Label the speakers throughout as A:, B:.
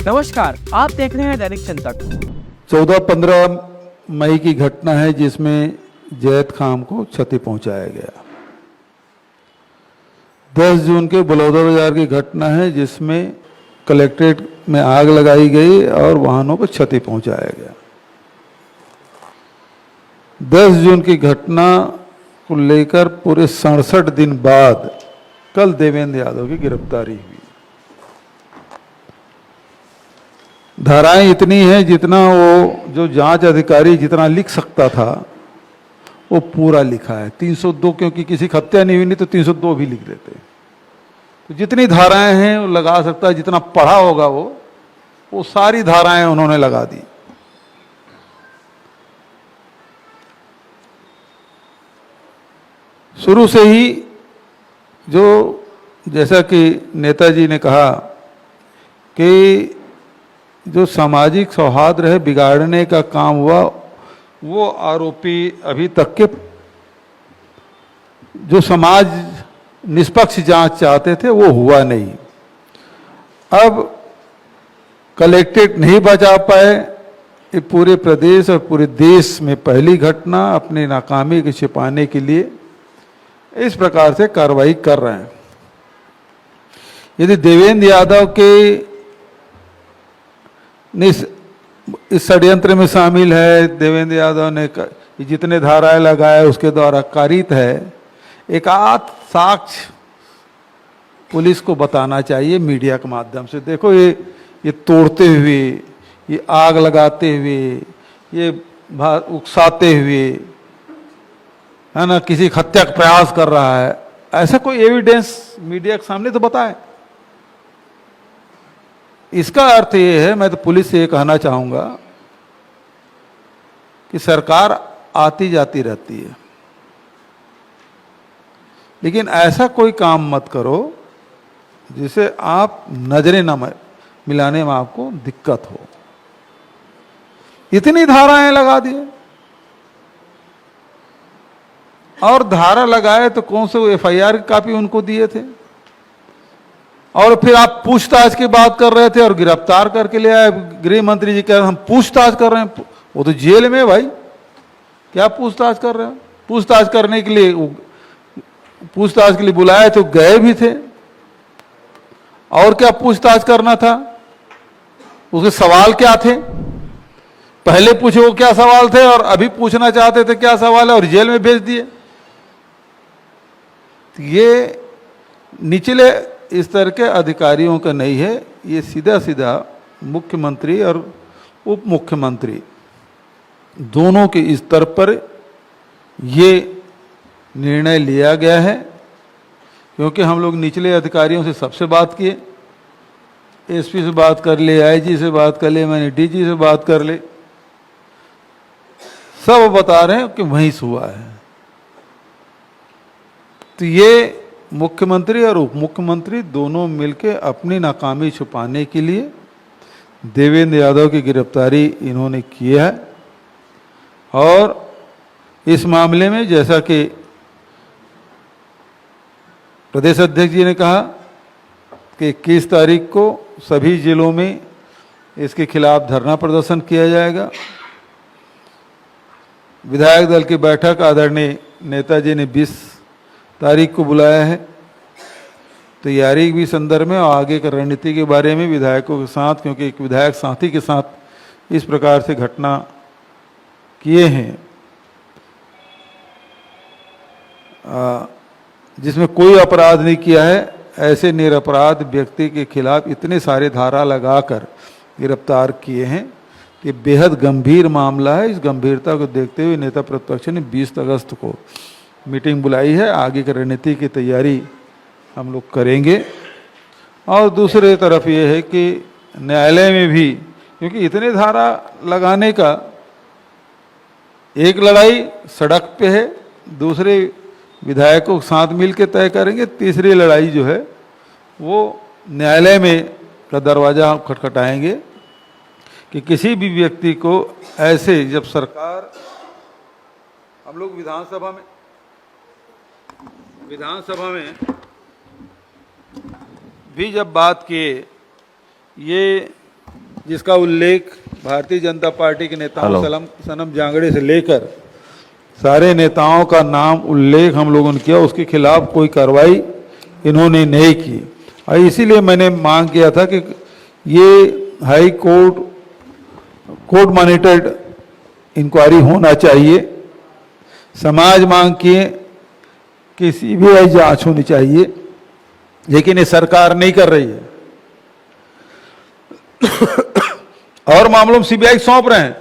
A: नमस्कार, आप देख रहे हैं दैनिक चिंतक।
B: 14-15 मई की घटना है जिसमें जैद खान को क्षति पहुंचाया गया। 10 जून के बलौदा बाजार की घटना है जिसमें कलेक्ट्रेट में आग लगाई गई और वाहनों को क्षति पहुंचाया गया। 10 जून की घटना को लेकर पूरे 67 दिन बाद कल देवेंद्र यादव की गिरफ्तारी हुई। धाराएं इतनी हैं जितना वो जो जांच अधिकारी जितना लिख सकता था वो पूरा लिखा है। 302 क्योंकि किसी की हत्या नहीं हुई, नहीं तो 302 भी लिख देते। तो जितनी धाराएं हैं वो लगा सकता है, जितना पढ़ा होगा वो सारी धाराएं उन्होंने लगा दी। शुरू से ही जो जैसा कि नेताजी ने कहा कि जो सामाजिक सौहार्द है बिगाड़ने का काम हुआ, वो आरोपी अभी तक के जो समाज निष्पक्ष जांच चाहते थे वो हुआ नहीं। अब कलेक्ट्रेट नहीं बचा पाए, ये पूरे प्रदेश और पूरे देश में पहली घटना। अपनी नाकामी को छिपाने के लिए इस प्रकार से कार्रवाई कर रहे हैं। यदि देवेंद्र यादव के इस षड्यंत्र में शामिल है, देवेंद्र यादव ने जितने धाराएं लगाए उसके द्वारा कारित है, एक आध साक्ष्य पुलिस को बताना चाहिए मीडिया के माध्यम से। देखो ये तोड़ते हुए, ये आग लगाते हुए, ये उकसाते हुए, है ना, किसी हत्या का प्रयास कर रहा है, ऐसा कोई एविडेंस मीडिया के सामने तो बताए। इसका अर्थ ये है, मैं तो पुलिस से ये कहना चाहूंगा कि सरकार आती जाती रहती है, लेकिन ऐसा कोई काम मत करो जिसे आप नजरें न मिलाने में आपको दिक्कत हो। इतनी धाराएं लगा दिए, और धारा लगाए तो कौन से एफआईआर की कॉपी उनको दिए थे, और फिर आप पूछताछ की बात कर रहे थे और गिरफ्तार करके ले आए। गृह मंत्री जी कह रहे हैं हम पूछताछ कर रहे हैं, वो तो जेल में भाई, क्या पूछताछ कर रहे हैं? पूछताछ करने के लिए पूछताछ के लिए बुलाए तो गए भी थे, और क्या पूछताछ करना था? उसके सवाल क्या थे? पहले पूछे वो क्या सवाल थे, और अभी पूछना चाहते थे क्या सवाल है, और जेल में भेज दिए। ये निचले स्तर के अधिकारियों का नहीं है, ये सीधा सीधा मुख्यमंत्री और उप मुख्यमंत्री दोनों के स्तर पर ये निर्णय लिया गया है। क्योंकि हम लोग निचले अधिकारियों से सबसे बात किए, एसपी से बात कर ले, आईजी से बात कर ले, मैंने डीजी से बात कर ले, सब बता रहे हैं कि वहीं से हुआ है। तो ये मुख्यमंत्री और उप मुख्यमंत्री दोनों मिलकर अपनी नाकामी छुपाने के लिए देवेंद्र यादव की गिरफ्तारी इन्होंने की है। और इस मामले में जैसा कि प्रदेश अध्यक्ष जी ने कहा कि 21 तारीख को सभी जिलों में इसके खिलाफ धरना प्रदर्शन किया जाएगा। विधायक दल की बैठक आदरणीय नेताजी ने 20 तारीख को बुलाया है। तैयारी भी संदर्भ में और आगे की रणनीति के बारे में विधायकों के साथ, क्योंकि एक विधायक साथी के साथ इस प्रकार से घटना किए हैं जिसमें कोई अपराध नहीं किया है, ऐसे निरपराध व्यक्ति के खिलाफ इतने सारे धारा लगाकर गिरफ्तार किए हैं कि बेहद गंभीर मामला है। इस गंभीरता को देखते हुए नेता प्रतिपक्ष ने 20 अगस्त को मीटिंग बुलाई है। आगे की रणनीति की तैयारी हम लोग करेंगे। और दूसरे तरफ ये है कि न्यायालय में भी, क्योंकि इतने धारा लगाने का एक लड़ाई सड़क पे है, दूसरे विधायकों के साथ मिलकर तय करेंगे, तीसरी लड़ाई जो है वो न्यायालय में का दरवाजा खटखटाएंगे कि किसी भी व्यक्ति को ऐसे, जब सरकार, हम लोग विधानसभा में भी जब बात किए, ये जिसका उल्लेख भारतीय जनता पार्टी के नेताओं सनम जांगड़े से लेकर सारे नेताओं का नाम उल्लेख हम लोगों ने किया, उसके खिलाफ कोई कार्रवाई इन्होंने नहीं की। और इसीलिए मैंने मांग किया था कि ये हाई कोर्ट मॉनिटर्ड इंक्वायरी होना चाहिए। समाज मांग किए कि सीबीआई जांच होनी चाहिए, लेकिन ये सरकार नहीं कर रही है। और मामलों में सीबीआई सौंप रहे हैं,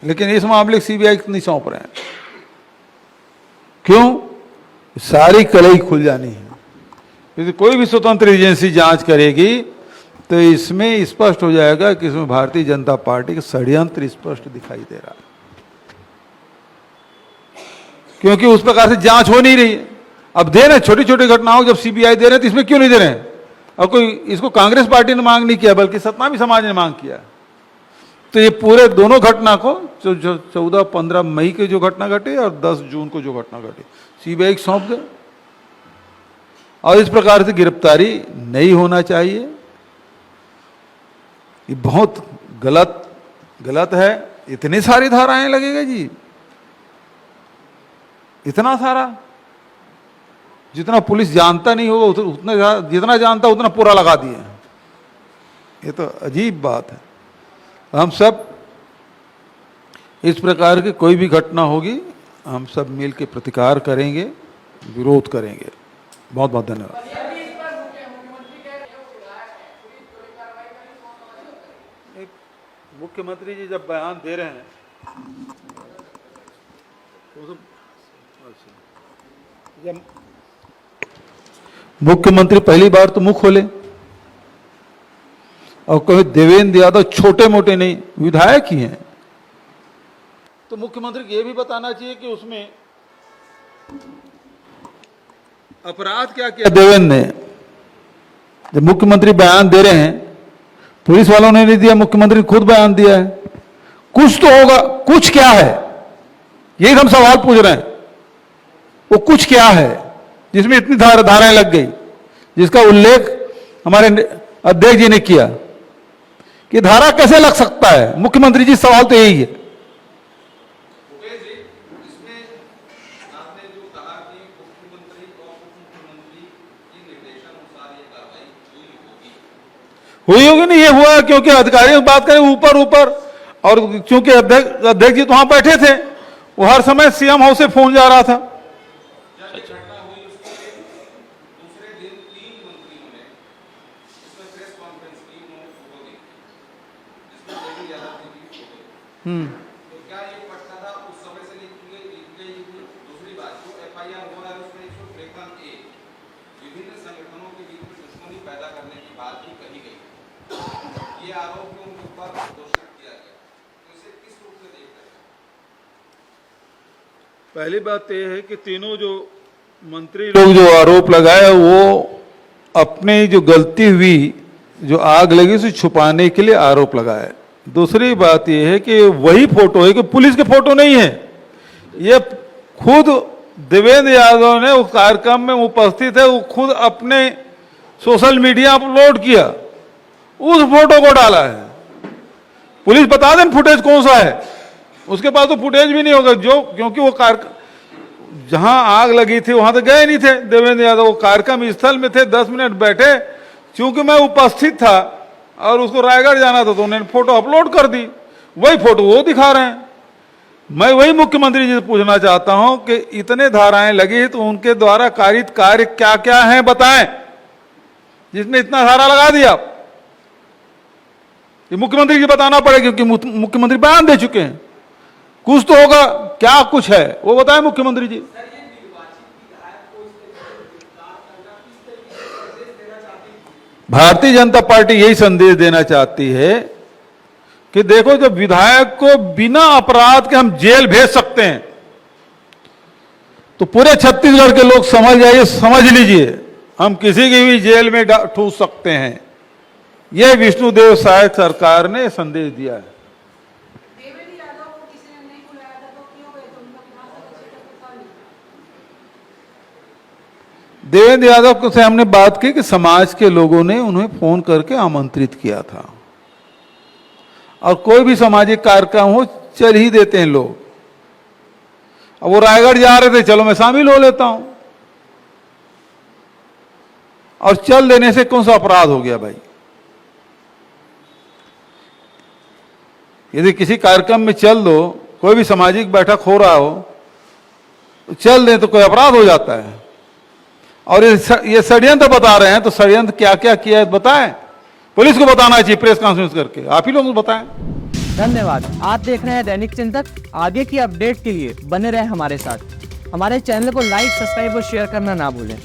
B: लेकिन इस मामले सीबीआई नहीं सौंप रहे हैं। क्यों? सारी कलई खुल जानी है। यदि कोई भी स्वतंत्र एजेंसी जांच करेगी तो इसमें स्पष्ट हो जाएगा कि इसमें भारतीय जनता पार्टी का षड्यंत्र स्पष्ट दिखाई दे रहा है, क्योंकि उस प्रकार से जांच हो नहीं रही है। अब दे रहे छोटी छोटी घटनाओं जब सीबीआई दे रहे हैं तो इसमें क्यों नहीं दे रहे हैं? और कोई इसको कांग्रेस पार्टी ने मांग नहीं किया, बल्कि सतनामी समाज ने मांग किया। तो ये पूरे दोनों घटना को जो 14-15 मई की जो घटना घटी और 10 जून को जो घटना घटी, सीबीआई को सौंप दे। और इस प्रकार से गिरफ्तारी नहीं होना चाहिए। ये बहुत गलत है। इतनी सारी धाराएं लगेगा जी, इतना सारा, जितना पुलिस जानता नहीं होगा उतना, जितना जानता उतना पूरा लगा दिए। ये तो अजीब बात है। हम सब इस प्रकार की कोई भी घटना होगी, हम सब मिल के प्रतिकार करेंगे, विरोध करेंगे। बहुत बहुत धन्यवाद। मुख्यमंत्री जी जब बयान दे रहे हैं तो जब मुख्यमंत्री पहली बार तो मुंह खोले और कहे देवेंद्र यादव छोटे मोटे नहीं विधायक ही हैं, तो मुख्यमंत्री को यह भी बताना चाहिए कि उसमें अपराध क्या किया देवेंद्र ने। जब मुख्यमंत्री बयान दे रहे हैं, पुलिस वालों ने नहीं दिया, मुख्यमंत्री ने खुद बयान दिया है। कुछ तो होगा, कुछ क्या है, यही हम सवाल पूछ रहे हैं। वो कुछ क्या है जिसमें इतनी धाराएं लग गई, जिसका उल्लेख हमारे अध्यक्ष जी ने किया कि धारा कैसे लग सकता है? मुख्यमंत्री जी सवाल तो यही है। हुई होगी नहीं, ये हुआ क्योंकि अधिकारियों बात करें ऊपर, और क्योंकि अध्यक्ष जी तो वहां बैठे थे, वो हर समय सीएम हाउस से फोन जा रहा था।
C: तो क्या ये पटना था उस समय से नहीं? दूसरी बात, जो एफआईआर हो रहा है उसमें 153 विभिन्न संगठनों के बीच में दुश्मनी पैदा करने की बात भी कही गई। ये आरोप भी उनके ऊपर दोषित किया गया, तो इसे किस रूप में देख रहे हैं?
B: पहली बात यह है कि तीनों जो मंत्री लोग जो आरोप लगाए वो अपनी जो गलती हुई, जो आग लगी उसे छुपाने के लिए आरोप लगाए। दूसरी बात यह है कि वही फोटो है कि पुलिस के फोटो नहीं है, ये खुद देवेंद्र यादव ने उस कार्यक्रम में उपस्थित है, वो खुद अपने सोशल मीडिया अपलोड किया, उस फोटो को डाला है। पुलिस बता दें फुटेज कौन सा है, उसके पास तो फुटेज भी नहीं होगा, जो क्योंकि वो जहां आग लगी थी वहां तो गए नहीं थे देवेंद्र यादव, वो कार्यक्रम स्थल में थे, 10 मिनट बैठे। क्योंकि मैं उपस्थित था और उसको रायगढ़ जाना था तो उन्होंने फोटो अपलोड कर दी, वही फोटो वो दिखा रहे हैं। मैं वही मुख्यमंत्री जी से पूछना चाहता हूं कि इतने धाराएं लगी तो उनके द्वारा कारित कार्य क्या क्या हैं बताएं, जिसमें इतना धारा लगा दिया। ये मुख्यमंत्री जी बताना पड़ेगा, क्योंकि मुख्यमंत्री बयान दे चुके हैं। कुछ तो होगा, क्या कुछ है वो बताएं मुख्यमंत्री जी। भारतीय जनता पार्टी यही संदेश देना चाहती है कि देखो, जब विधायक को बिना अपराध के हम जेल भेज सकते हैं तो पूरे छत्तीसगढ़ के लोग समझ जाइए, समझ लीजिए, हम किसी की भी जेल में ठूस सकते हैं। यह विष्णुदेव साय सरकार ने संदेश दिया है। देवेंद्र यादव से हमने बात की कि समाज के लोगों ने उन्हें फोन करके आमंत्रित किया था। और कोई भी सामाजिक कार्यक्रम हो चल ही देते हैं लोग। अब वो रायगढ़ जा रहे थे, चलो मैं शामिल हो लेता हूं, और चल देने से कौन सा अपराध हो गया भाई? यदि किसी कार्यक्रम में चल दो, कोई भी सामाजिक बैठक हो रहा हो, तो चल दें तो कोई अपराध हो जाता है। और ये षड्यंत्र बता रहे हैं, तो षड्यंत्र क्या क्या किया है बताएं, पुलिस को बताना चाहिए प्रेस कॉन्फ्रेंस करके, आप ही लोग बताएं।
A: धन्यवाद। आप देख रहे हैं दैनिक चिंतक। आगे की अपडेट के लिए बने रहे हमारे साथ। हमारे चैनल को लाइक, सब्सक्राइब और शेयर करना ना भूलें।